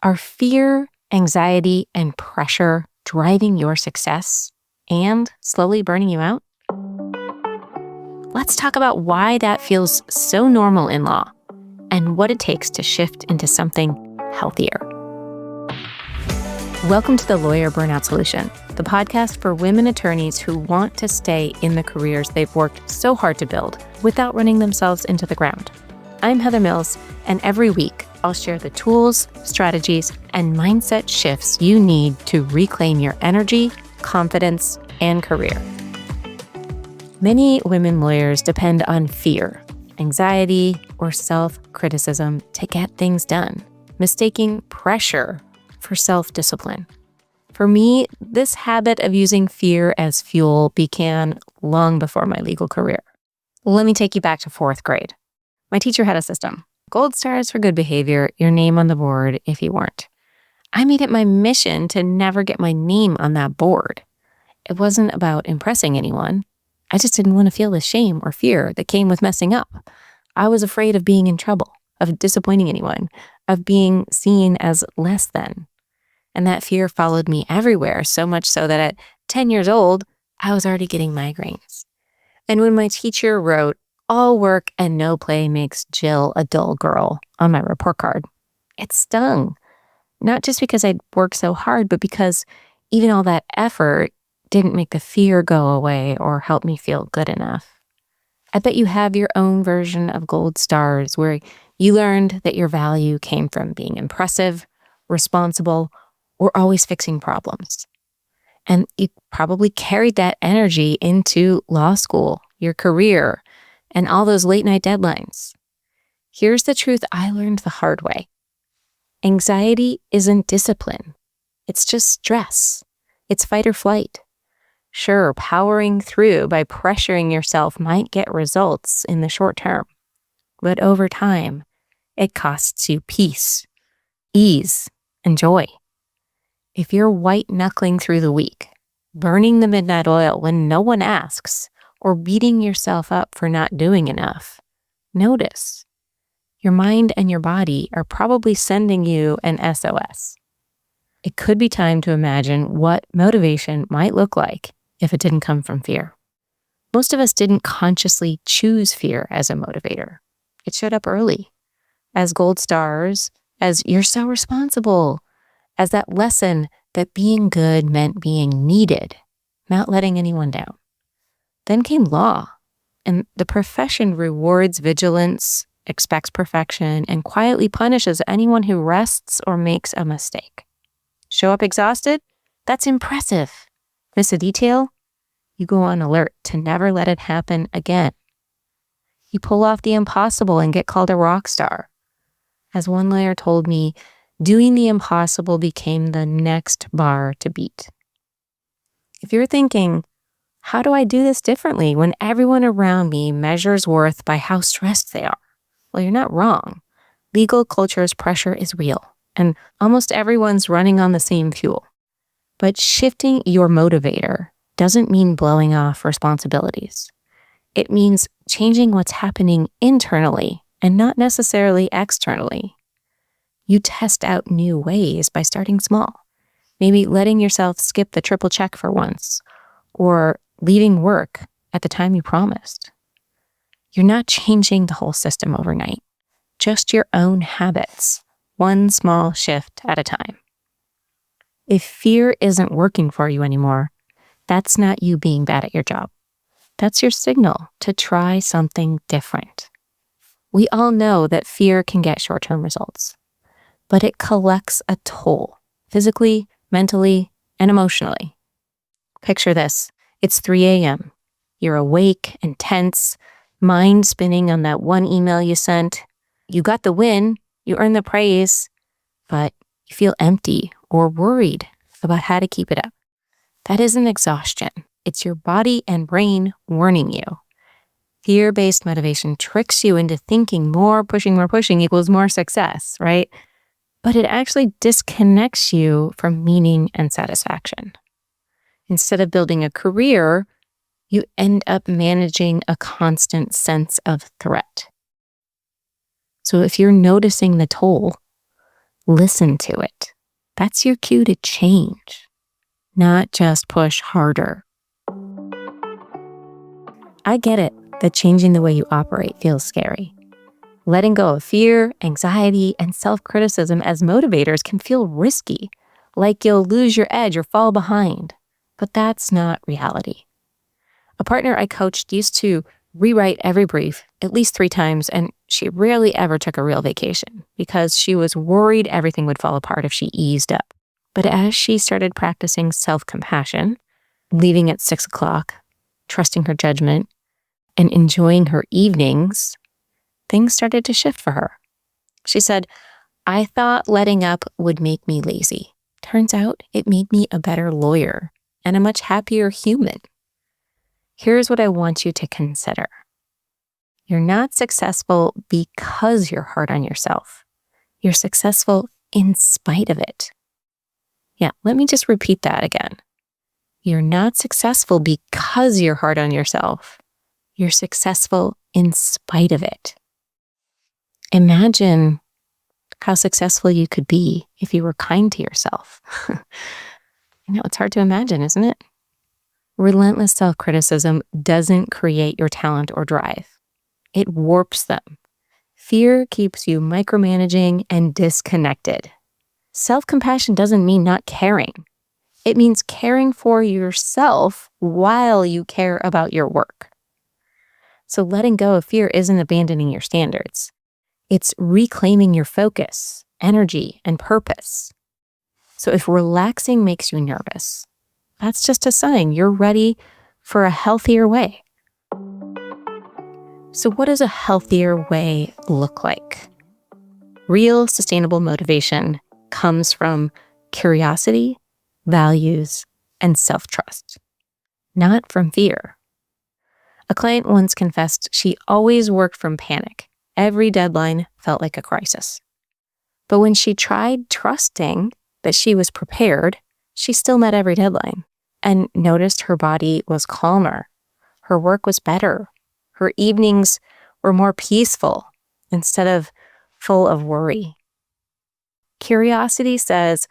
Are fear, anxiety, and pressure driving your success and slowly burning you out? Let's talk about why that feels so normal in law and what it takes to shift into something healthier. Welcome to the Lawyer Burnout Solution, the podcast for women attorneys who want to stay in the careers they've worked so hard to build without running themselves into the ground. I'm Heather Mills, and every week I'll share the tools, strategies, and mindset shifts you need to reclaim your energy, confidence, and career. Many women lawyers depend on fear, anxiety, or self-criticism to get things done, mistaking pressure for self-discipline. For me, this habit of using fear as fuel began long before my legal career. Let me take you back to 4th grade. My teacher had a system. Gold stars for good behavior, your name on the board if you weren't. I made it my mission to never get my name on that board. It wasn't about impressing anyone. I just didn't want to feel the shame or fear that came with messing up. I was afraid of being in trouble, of disappointing anyone, of being seen as less than. And that fear followed me everywhere, so much so that at 10 years old, I was already getting migraines. And when my teacher wrote, "All work and no play makes Jill a dull girl," on my report card, it stung. Not just because I'd worked so hard, but because even all that effort didn't make the fear go away or help me feel good enough. I bet you have your own version of gold stars where you learned that your value came from being impressive, responsible, or always fixing problems. And you probably carried that energy into law school, your career, and all those late night deadlines. Here's the truth I learned the hard way. Anxiety isn't discipline. It's just stress. It's fight or flight. Sure, powering through by pressuring yourself might get results in the short term, but over time, it costs you peace, ease, and joy. If you're white-knuckling through the week, burning the midnight oil when no one asks, or beating yourself up for not doing enough, notice. Your mind and your body are probably sending you an SOS. It could be time to imagine what motivation might look like if it didn't come from fear. Most of us didn't consciously choose fear as a motivator. It showed up early, as gold stars, as "you're so responsible," as that lesson that being good meant being needed, not letting anyone down. Then came law, and the profession rewards vigilance, expects perfection, and quietly punishes anyone who rests or makes a mistake. Show up exhausted? That's impressive. Miss a detail? You go on alert to never let it happen again. You pull off the impossible and get called a rock star. As one lawyer told me, doing the impossible became the next bar to beat. If you're thinking, how do I do this differently when everyone around me measures worth by how stressed they are? Well, you're not wrong. Legal culture's pressure is real, and almost everyone's running on the same fuel. But shifting your motivator doesn't mean blowing off responsibilities. It means changing what's happening internally and not necessarily externally. You test out new ways by starting small. Maybe letting yourself skip the triple check for once, or leaving work at the time you promised. You're not changing the whole system overnight, just your own habits, one small shift at a time. If fear isn't working for you anymore, that's not you being bad at your job. That's your signal to try something different. We all know that fear can get short-term results, but it collects a toll, physically, mentally, and emotionally. Picture this. It's 3 a.m. You're awake and tense, mind spinning on that one email you sent. You got the win, you earned the praise, but you feel empty or worried about how to keep it up. That isn't exhaustion. It's your body and brain warning you. Fear-based motivation tricks you into thinking more pushing equals more success, right? But it actually disconnects you from meaning and satisfaction. Instead of building a career, you end up managing a constant sense of threat. So if you're noticing the toll, Listen to it. That's your cue to change, not just push harder. I get it that changing the way you operate feels scary. Letting go of fear, anxiety, and self-criticism as motivators can feel risky, like you'll lose your edge or fall behind. But that's not reality. A partner I coached used to rewrite every brief at least 3 times, and she rarely ever took a real vacation because she was worried everything would fall apart if she eased up. But as she started practicing self-compassion, leaving at 6 o'clock, trusting her judgment, and enjoying her evenings, things started to shift for her. She said, "I thought letting up would make me lazy. Turns out it made me a better lawyer and a much happier human." Here's what I want you to consider. You're not successful because you're hard on yourself. You're successful in spite of it. Yeah, let me just repeat that again. You're not successful because you're hard on yourself. You're successful in spite of it. Imagine how successful you could be if you were kind to yourself. It's hard to imagine, isn't it? Relentless self-criticism doesn't create your talent or drive. It warps them. Fear keeps you micromanaging and disconnected. Self-compassion doesn't mean not caring. It means caring for yourself while you care about your work. So letting go of fear isn't abandoning your standards. It's reclaiming your focus, energy, and purpose. So if relaxing makes you nervous, that's just a sign you're ready for a healthier way. So what does a healthier way look like? Real sustainable motivation comes from curiosity, values, and self-trust, not from fear. A client once confessed she always worked from panic. Every deadline felt like a crisis. But when she tried trusting that she was prepared, she still met every deadline and noticed her body was calmer. Her work was better. Her evenings were more peaceful instead of full of worry. Curiosity says,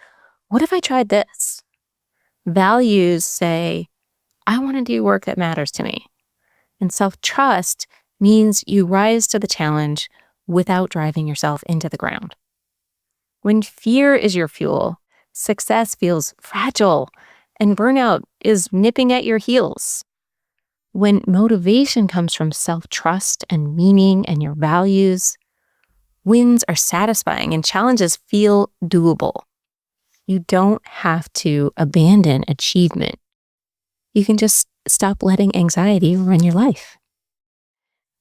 what if I tried this? Values say, I want to do work that matters to me. And self-trust means you rise to the challenge without driving yourself into the ground. When fear is your fuel, success feels fragile and burnout is nipping at your heels. When motivation comes from self-trust and meaning and your values, wins are satisfying and challenges feel doable. You don't have to abandon achievement. You can just stop letting anxiety run your life.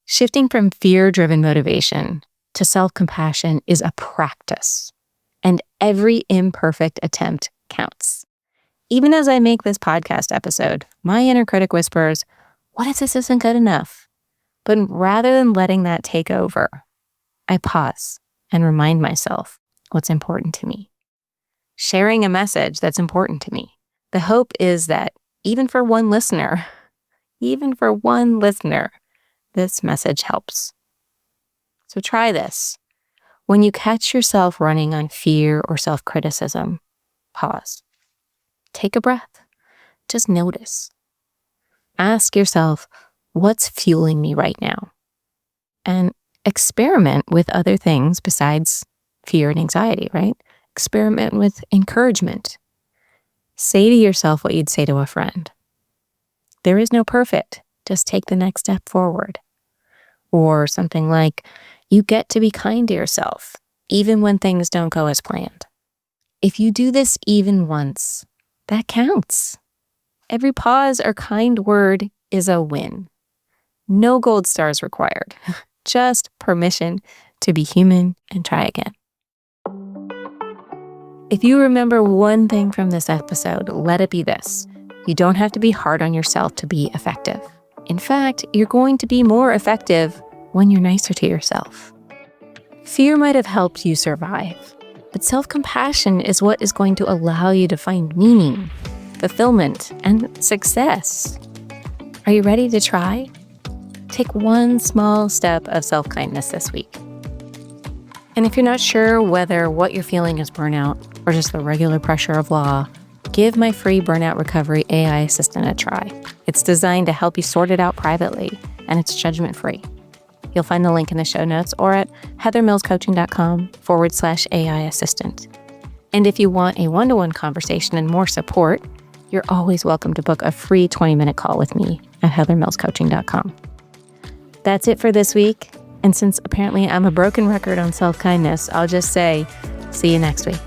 Shifting from fear-driven motivation to self-compassion is a practice, and every imperfect attempt counts. Even as I make this podcast episode, my inner critic whispers, what if this isn't good enough? But rather than letting that take over, I pause and remind myself what's important to me. Sharing a message that's important to me. The hope is that even for one listener, this message helps. So try this. When you catch yourself running on fear or self-criticism, pause. Take a breath. Just notice. Ask yourself, what's fueling me right now? And experiment with other things besides fear and anxiety, right? Experiment with encouragement. Say to yourself what you'd say to a friend. There is no perfect. Just take the next step forward. Or something like, you get to be kind to yourself, even when things don't go as planned. If you do this even once, that counts. Every pause or kind word is a win. No gold stars required. Just permission to be human and try again. If you remember one thing from this episode, let it be this. You don't have to be hard on yourself to be effective. In fact, you're going to be more effective when you're nicer to yourself. Fear might have helped you survive, but self-compassion is what is going to allow you to find meaning, fulfillment, and success. Are you ready to try? Take one small step of self-kindness this week. And if you're not sure whether what you're feeling is burnout or just the regular pressure of law, give my free Burnout Recovery AI assistant a try. It's designed to help you sort it out privately, and it's judgment-free. You'll find the link in the show notes or at heathermillscoaching.com/AI assistant. And if you want a one-to-one conversation and more support, you're always welcome to book a free 20-minute call with me at heathermillscoaching.com. That's it for this week. And since apparently I'm a broken record on self-kindness, I'll just say, see you next week.